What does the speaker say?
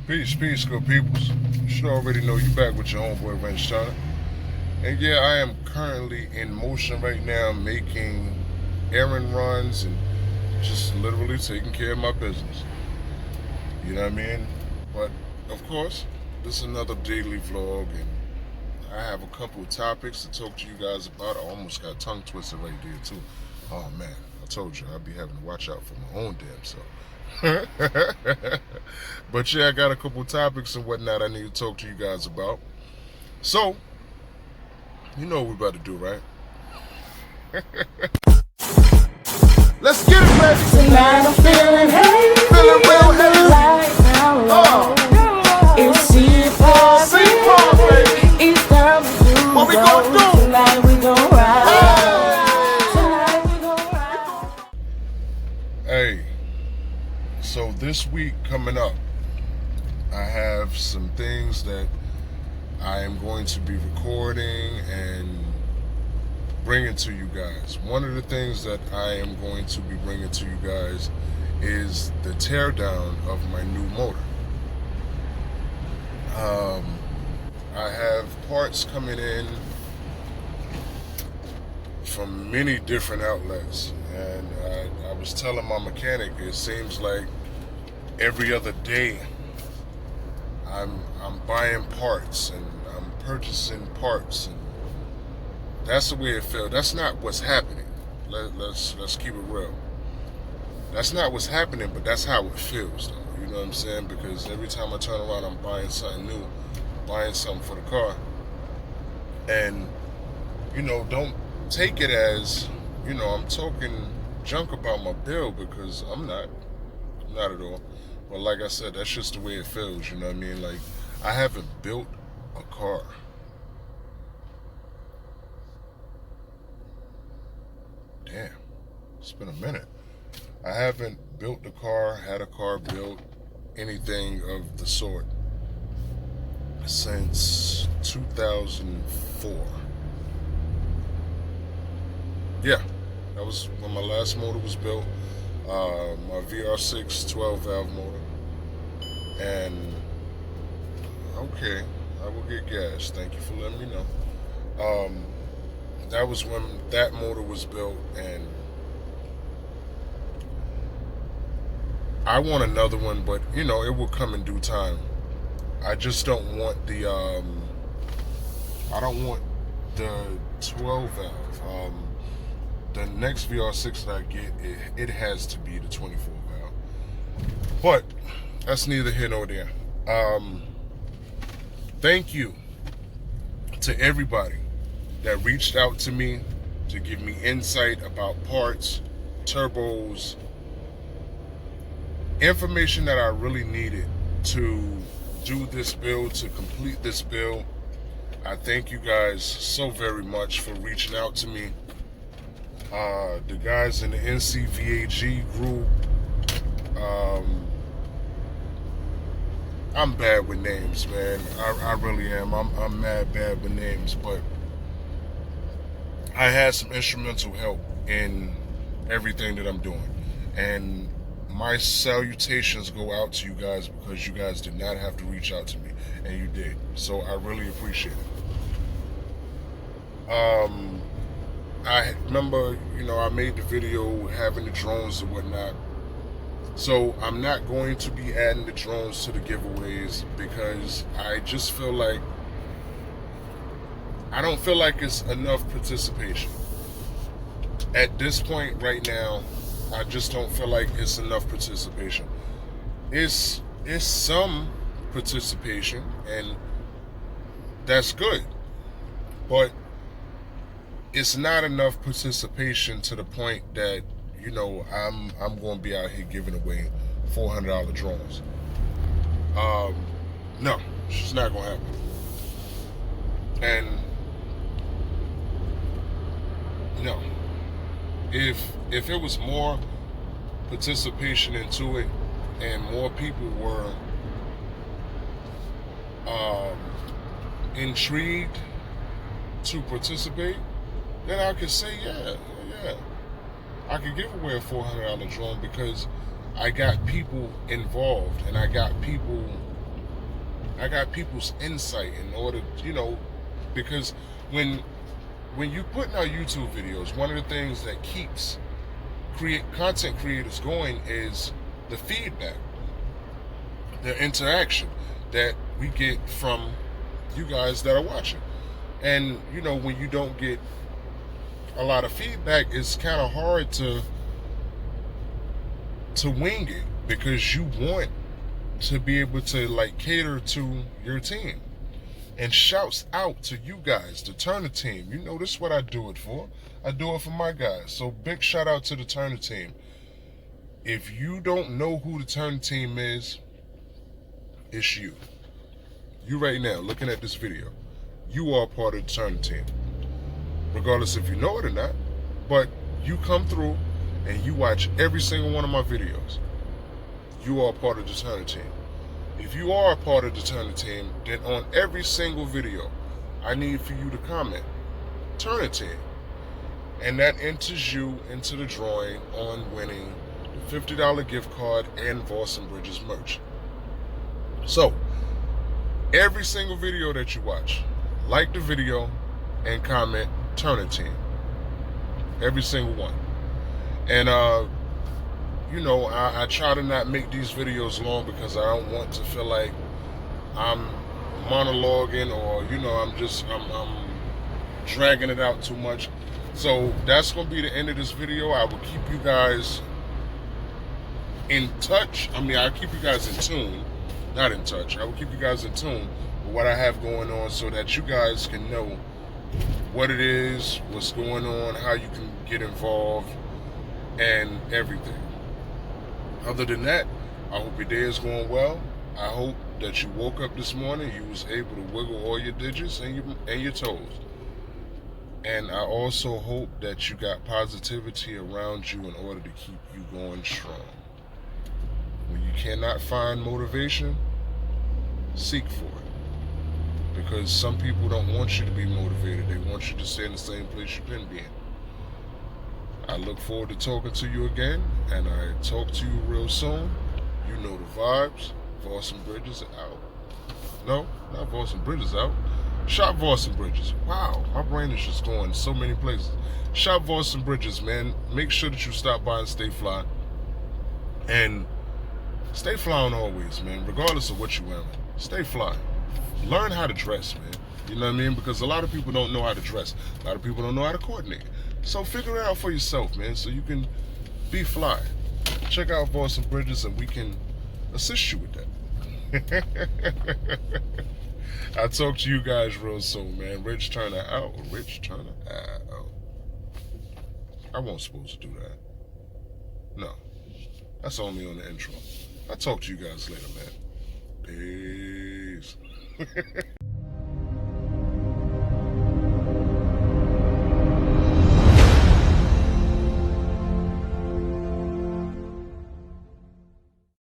Peace, peace, good peoples. You should already know you back with your homeboy Wrenchturna. And yeah, I am currently in motion right now making errand runs and just literally taking care of my business. You know what I mean? But of course, this is another daily vlog and I have a couple of topics to talk to you guys about. I almost got tongue twisted right there too. Oh man, I told you I'd be having to watch out for my own damn self. But yeah, I got a couple topics and whatnot I need to talk to you guys about. So, you know what we're about to do, right? Let's get it, baby. Tonight I'm feeling heavy, Feeling real heavy. like down low. It's C-Paul, baby. It's time to do. What we gonna do? Tonight we gon' ride. Tonight we gon' ride. Hey, so this week coming up, I have some things that I am going to be recording and bringing to you guys. One of the things that I am going to be bringing to you guys is the teardown of my new motor. I have parts coming in from many different outlets, and I was telling my mechanic, it seems like every other day I'm buying parts and I'm purchasing parts, and that's the way it feels. That's not what's happening. Let's keep it real. That's not what's happening, but that's how it feels, though. You know what I'm saying? Because every time I turn around, I'm buying something new, buying something for the car, and don't take it as I'm talking junk about my bill, because I'm not at all. But like I said, that's just the way it feels. You know what I mean? Like, I haven't built a car. Damn, it's been a minute. I haven't built a car, had a car built, anything of the sort since 2004. Yeah, that was when my last motor was built. My VR6 12 valve motor. And okay, I will get gas. Thank you for letting me know. That was when that motor was built, and I want another one, but it will come in due time. I just don't want the I don't want the 12 valve. The next VR6 that I get, it has to be the 24 valve. But that's neither here nor there. Thank you to everybody that reached out to me to give me insight about parts, turbos, information that I really needed to do this build, to complete this build. I thank you guys so very much for reaching out to me. The guys in the NCVAG group, I'm bad with names, man. I really am. I'm mad bad with names, but I had some instrumental help in everything that I'm doing. And my salutations go out to you guys, because you guys did not have to reach out to me, and you did. So I really appreciate it. I remember, I made the video having the drones and whatnot. So I'm not going to be adding the drones to the giveaways, because I just feel like, I don't feel like it's enough participation. At this point right now, I just don't feel like it's enough participation. It's some participation, and that's good. But it's not enough participation to the point that, I'm going to be out here giving away $400 drones. No, it's just not going to happen. And no, if it was more participation into it and more people were intrigued to participate, then I could say, yeah, I could give away a $400 drone, because I got people involved and I got people I got people's insight in order, because when you put out YouTube videos, one of the things that keeps content creators going is the feedback, the interaction that we get from you guys that are watching. And when you don't get a lot of feedback, it's kind of hard to wing it, because you want to be able to cater to your team. And shouts out to you guys, the Turner team. This is what I do it for. I do it for my guys. So big shout out to the Turner team. If you don't know who the Turner team is, it's you. You right now looking at this video, you are part of the Turner team. Regardless if you know it or not, but you come through and you watch every single one of my videos. You are part of the Turner team. If you are a part of the Turner team, then on every single video, I need for you to comment Turner team. And that enters you into the drawing on winning the $50 gift card and Voss and Bridges merch. So, every single video that you watch, like the video and comment Turner team. Every single one. And I try to not make these videos long, because I don't want to feel like I'm monologuing or I'm dragging it out too much. So that's going to be the end of this video. I will keep you guys in touch. I'll keep you guys in tune, not in touch. I will keep you guys in tune with what I have going on, so that you guys can know what it is, what's going on, how you can get involved, and everything. Other than that, I hope your day is going well. I hope that you woke up this morning, you was able to wiggle all your digits and your toes. And I also hope that you got positivity around you in order to keep you going strong. When you cannot find motivation, seek for it. Because some people don't want you to be motivated. They want you to stay in the same place you've been being. I look forward to talking to you again, and I talk to you real soon. You know the vibes. Voss and Bridges out. No, not Voss and Bridges out. Shop Voss and Bridges. Wow, my brain is just going so many places. Shop Voss and Bridges, man. Make sure that you stop by and stay fly. And stay flying always, man. Regardless of what you're wearing. Stay fly. Learn how to dress, man. You know what I mean? Because a lot of people don't know how to dress. A lot of people don't know how to coordinate. So figure it out for yourself, man, so you can be fly. Check out Voss and Bridges, and we can assist you with that. I'll talk to you guys real soon, man. Wrenchturna out. Wrenchturna out. I wasn't supposed to do that. No. That's only on the intro. I'll talk to you guys later, man. Peace.